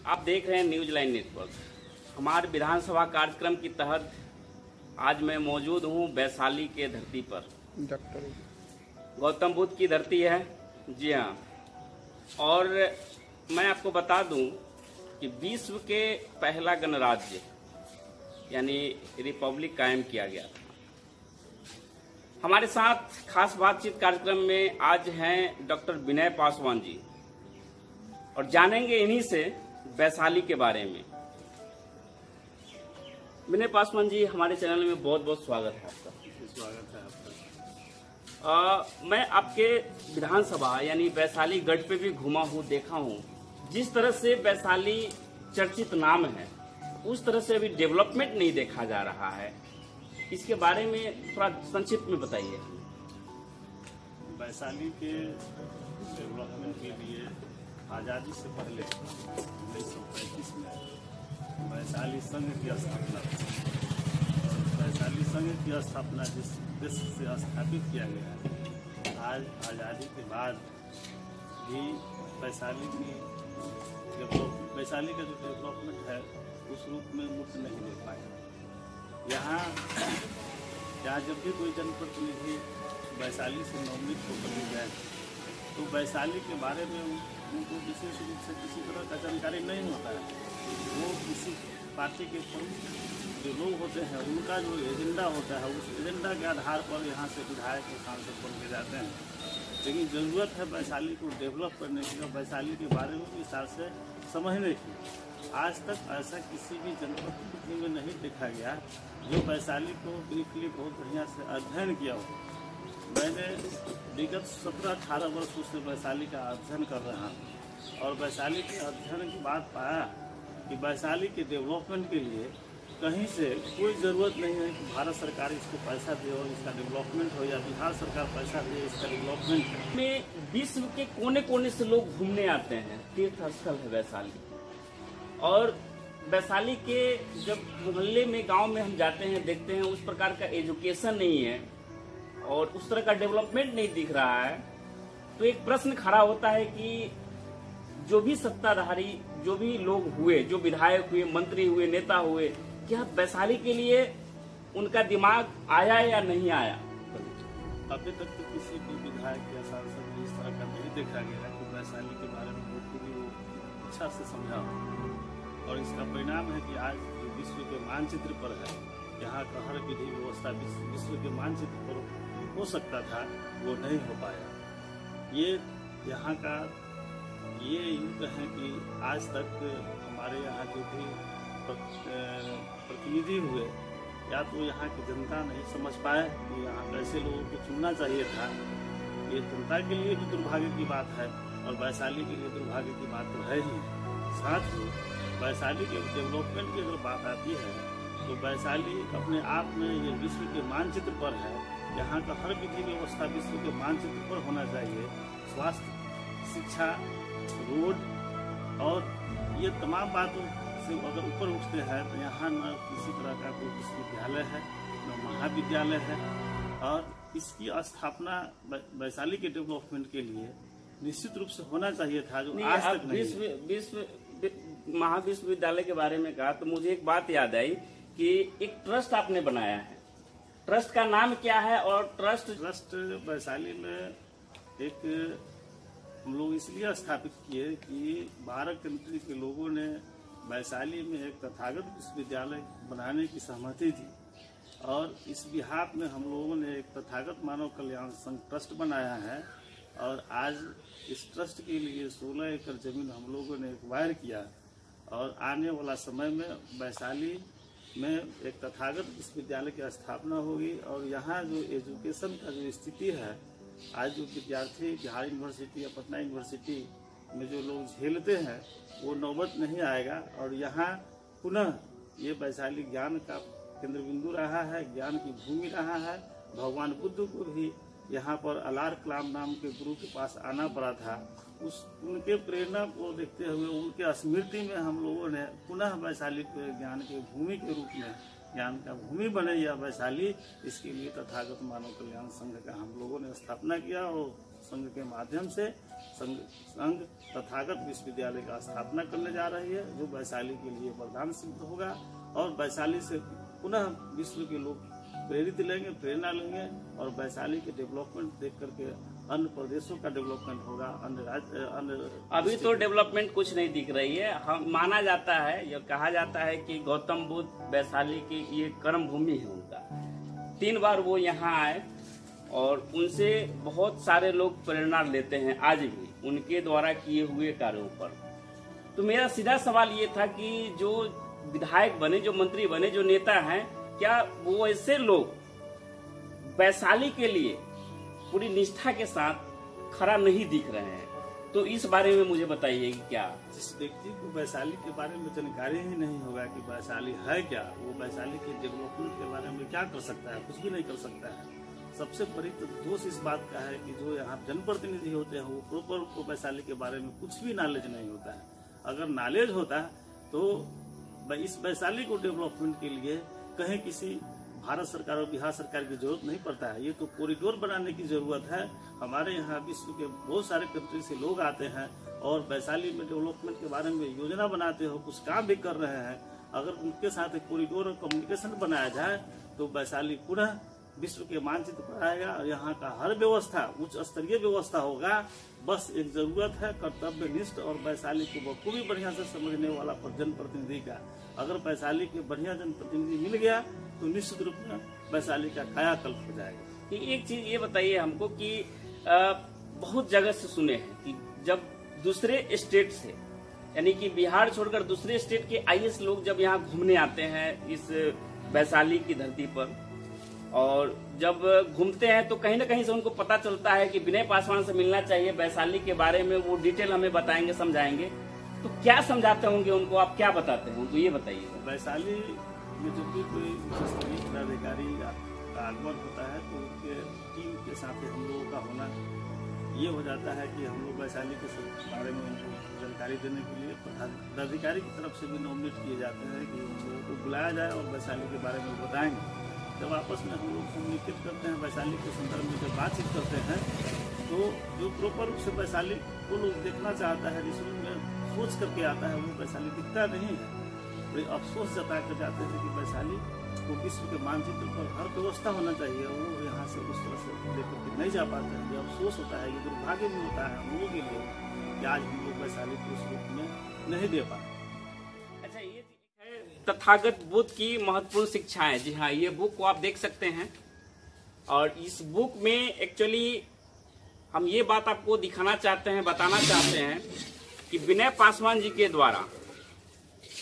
आप देख रहे हैं न्यूज लाइन नेटवर्क। हमारे विधानसभा कार्यक्रम के तहत आज मैं मौजूद हूं वैशाली के धरती पर। गौतम बुद्ध की धरती है, जी हाँ। और मैं आपको बता दूं कि विश्व के पहला गणराज्य यानी रिपब्लिक कायम किया गया था। हमारे साथ खास बातचीत कार्यक्रम में आज हैं डॉक्टर विनय पासवान जी, और जानेंगे इन्हीं से वैशाली के बारे में। विनय पासवान जी, हमारे चैनल में बहुत बहुत स्वागत है आपका। स्वागत है आपका। मैं आपके विधानसभा यानी वैशाली गढ़ पे भी घुमा हूँ, देखा हूँ। जिस तरह से वैशाली चर्चित नाम है, उस तरह से अभी डेवलपमेंट नहीं देखा जा रहा है। इसके बारे में थोड़ा संक्षिप्त में बताइए। वैशाली के डेवलपमेंट के लिए आज़ादी से पहले 1935 में वैशाली संघ की स्थापना हुई। वैशाली संघ की स्थापना जिस उद्देश्य से स्थापित किया गया है, आज आज़ादी के बाद भी वैशाली का जो डेवलपमेंट है उस रूप में मुक्त नहीं ले पाया। यहाँ जब भी कोई जनप्रतिनिधि वैशाली से नवनियुक्त होकर के गए तो वैशाली के बारे में उनको विशेष रूप से किसी तरह का जानकारी नहीं होता है। वो किसी पार्टी के जो लोग होते हैं उनका जो एजेंडा होता है, उस एजेंडा के आधार पर यहाँ से विधायक और सांसद बन के जाते हैं। लेकिन ज़रूरत है वैशाली को डेवलप करने की, वैशाली के बारे में विस्तार से समझने की। आज तक ऐसा किसी भी जनप्रतिनिधि में नहीं देखा गया जो वैशाली को ब्रीफली बहुत बढ़िया से अध्ययन किया हो। मैंने विगत 17-18 वर्षों से वैशाली का अध्ययन कर रहा हूँ, और वैशाली के अध्ययन के बाद पाया कि वैशाली के डेवलपमेंट के लिए कहीं से कोई ज़रूरत नहीं है कि भारत सरकार इसको पैसा दे और इसका डेवलपमेंट हो, या बिहार सरकार पैसा दे इसका डेवलपमेंट में। विश्व के कोने कोने से लोग घूमने आते हैं, तीर्थ स्थल है वैशाली। और वैशाली के जब मोहल्ले में, गांव में हम जाते हैं, देखते हैं उस प्रकार का एजुकेशन नहीं है और उस तरह का डेवलपमेंट नहीं दिख रहा है, तो एक प्रश्न खड़ा होता है कि जो भी सत्ताधारी, जो भी लोग हुए, जो विधायक हुए, मंत्री हुए, नेता हुए, क्या वैशाली के लिए उनका दिमाग आया या नहीं आया? अभी तक तो किसी भी विधायक या सांसद को इस तरह का नहीं देखा गया कि वैशाली के बारे में पूरी इच्छा से समझा। और इसका परिणाम है कि आज जो विश्व के मानचित्र पर है, यहाँ का हर विधि व्यवस्था विश्व के मानचित्र पर हो सकता था, वो नहीं हो पाया। ये यहाँ का ये युग है कि आज तक हमारे यहाँ जो भी प्रतिनिधि हुए, या तो यहाँ की जनता नहीं समझ पाए कि यहाँ कैसे लोगों को चुनना चाहिए था। ये जनता के लिए भी दुर्भाग्य की बात है और वैशाली के लिए दुर्भाग्य की बात तो है ही। साथ ही वैशाली के डेवलपमेंट की अगर बात आती है तो वैशाली अपने आप में ये विश्व के मानचित्र पर है। यहाँ का हर विधि व्यवस्था विश्व के मानचित्र पर होना चाहिए। स्वास्थ्य, शिक्षा, रोड और ये तमाम बातों से अगर ऊपर उठते हैं तो यहाँ न किसी तरह का कोई विश्वविद्यालय है, न महाविद्यालय है। और इसकी स्थापना वैशाली के डेवलपमेंट के लिए निश्चित रूप से होना चाहिए था, जो आज तक नहीं। महाविश्वविद्यालय के बारे में कहा तो मुझे एक बात याद आई कि एक ट्रस्ट आपने बनाया है। ट्रस्ट का नाम क्या है? और ट्रस्ट वैशाली में एक हम लोग इसलिए स्थापित किए कि 12 कंट्री के लोगों ने वैशाली में एक तथागत विश्वविद्यालय बनाने की सहमति थी, और इस बिहाफ में हम लोगों ने एक तथागत मानव कल्याण संघ ट्रस्ट बनाया है। और आज इस ट्रस्ट के लिए 16 एकड़ जमीन हम लोगों ने एक्वायर किया, और आने वाला समय में वैशाली में एक तथागत विश्वविद्यालय की स्थापना होगी। और यहाँ जो एजुकेशन का जो स्थिति है, आज जो विद्यार्थी बिहार यूनिवर्सिटी या पटना यूनिवर्सिटी में जो लोग झेलते हैं, वो नौबत नहीं आएगा। और यहाँ पुनः ये वैशाली ज्ञान का केंद्र बिंदु रहा है, ज्ञान की भूमि रहा है। भगवान बुद्ध को भी यहाँ पर अलार कलाम नाम के गुरु के पास आना पड़ा था। उनके प्रेरणा को देखते हुए, उनके स्मृति में हम लोगों ने पुनः वैशाली को ज्ञान के भूमि के रूप में, ज्ञान का भूमि बने यह वैशाली, इसके लिए तथागत मानव कल्याण संघ का हम लोगों ने स्थापना किया। और संघ के माध्यम से संघ तथागत विश्वविद्यालय का स्थापना करने जा रही है, जो वैशाली के लिए वरदान सिद्ध होगा और वैशाली से पुनः विश्व के लोग प्रेरित लेंगे, प्रेरणा लेंगे और वैशाली के डेवलपमेंट देख करके अन्य प्रदेशों का डेवलपमेंट होगा, अन्य राज्य अन्य। अभी तो डेवलपमेंट कुछ नहीं दिख रही है। हम माना जाता है या कहा जाता है कि गौतम बुद्ध वैशाली की ये कर्म भूमि है उनका। 3 बार वो यहाँ आए और उनसे बहुत सारे लोग प्रेरणा लेते हैं आज भी उनके द्वारा किए हुए कार्यों पर। तो मेरा सीधा सवाल ये था कि जो विधायक बने, जो मंत्री बने, जो नेता हैं, क्या वो ऐसे लोग वैशाली के लिए पूरी निष्ठा के साथ खड़ा नहीं दिख रहे हैं? तो इस बारे में मुझे बताइए कि क्या जिस व्यक्ति को वैशाली के बारे में जानकारी ही नहीं होगा कि वैशाली है क्या, वो वैशाली के डेवलपमेंट के बारे में क्या कर सकता है? कुछ भी नहीं कर सकता है। सबसे बड़ी तो दोष इस बात का है कि जो यहाँ जनप्रतिनिधि होते हैं वो प्रॉपर को वैशाली के बारे में कुछ भी नॉलेज नहीं होता है। अगर नॉलेज होता है तो इस वैशाली को डेवलपमेंट के लिए कहीं किसी भारत सरकार और बिहार सरकार की जरूरत नहीं पड़ता है। ये तो कॉरिडोर बनाने की जरूरत है। हमारे यहाँ विश्व के बहुत सारे कंट्री से लोग आते हैं और वैशाली में डेवलपमेंट के बारे में योजना बनाते हो, कुछ काम भी कर रहे हैं। अगर उनके साथ एक कॉरिडोर और कम्युनिकेशन बनाया जाए तो वैशाली पुनः विश्व के मानचित्र पर आएगा और यहाँ का हर व्यवस्था उच्च स्तरीय व्यवस्था होगा। बस एक जरूरत है कर्तव्यनिष्ठ और वैशाली को बखूबी बढ़िया से समझने वाला जनप्रतिनिधि का। अगर वैशाली के बढ़िया जनप्रतिनिधि मिल गया तो निश्चित रूप में वैशाली का कायाकल्प हो जाएगा। एक चीज ये बताइए हमको कि बहुत जगह से सुने हैं कि जब दूसरे स्टेट से, यानी कि बिहार छोड़कर दूसरे स्टेट के आईएएस लोग जब यहाँ घूमने आते हैं इस वैशाली की धरती पर, और जब घूमते हैं तो कहीं ना कहीं से उनको पता चलता है कि विनय पासवान से मिलना चाहिए, वैशाली के बारे में वो डिटेल हमें बताएंगे, समझाएंगे। तो क्या समझाते होंगे उनको, आप क्या बताते हैं उनको, ये बताइए। वैशाली में जब भी कोई अधिकारी का आगमन होता है तो उनके टीम के साथ हम लोगों का होना ये हो जाता है कि हम लोग वैशाली के बारे में उनको जानकारी देने के लिए पदाधिकारी की तरफ से भी नॉमिनेट किए जाते हैं कि उन लोगों को बुलाया जाए और वैशाली के बारे में बताएंगे। जब आपस में हम लोग कम्युनिकेट करते हैं, वैशाली के संदर्भ में जब बातचीत करते हैं तो जो प्रॉपर रूप से वैशाली को लोग देखना चाहता है, जिस में सोच करके आता है, वो वैशाली दिखता नहीं है। बड़े अफसोस जता कर जाते हैं कि वैशाली को विश्व के मानचित्र पर हर व्यवस्था होना चाहिए, वो यहाँ से उस तरह से लेकर के नहीं जा पाते हैं। ये अफसोस होता है, ये दुर्भाग्य भी होता है हम लोगों के लिए कि आज हम लोग वैशाली को उस रूप में नहीं दे पाते। अच्छा, ये तथागत बुद्ध की महत्वपूर्ण शिक्षाएं, जी हाँ, ये बुक को आप देख सकते हैं। और इस बुक में एक्चुअली हम ये बात आपको दिखाना चाहते हैं, बताना चाहते हैं कि विनय पासवान जी के द्वारा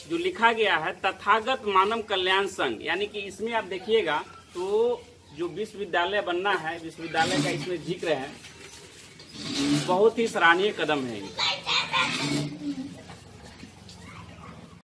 जो लिखा गया है तथागत मानव कल्याण संघ, यानी कि इसमें आप देखिएगा तो जो विश्वविद्यालय बनना है, विश्वविद्यालय का इसमें जिक्र है, बहुत ही सराहनीय कदम है।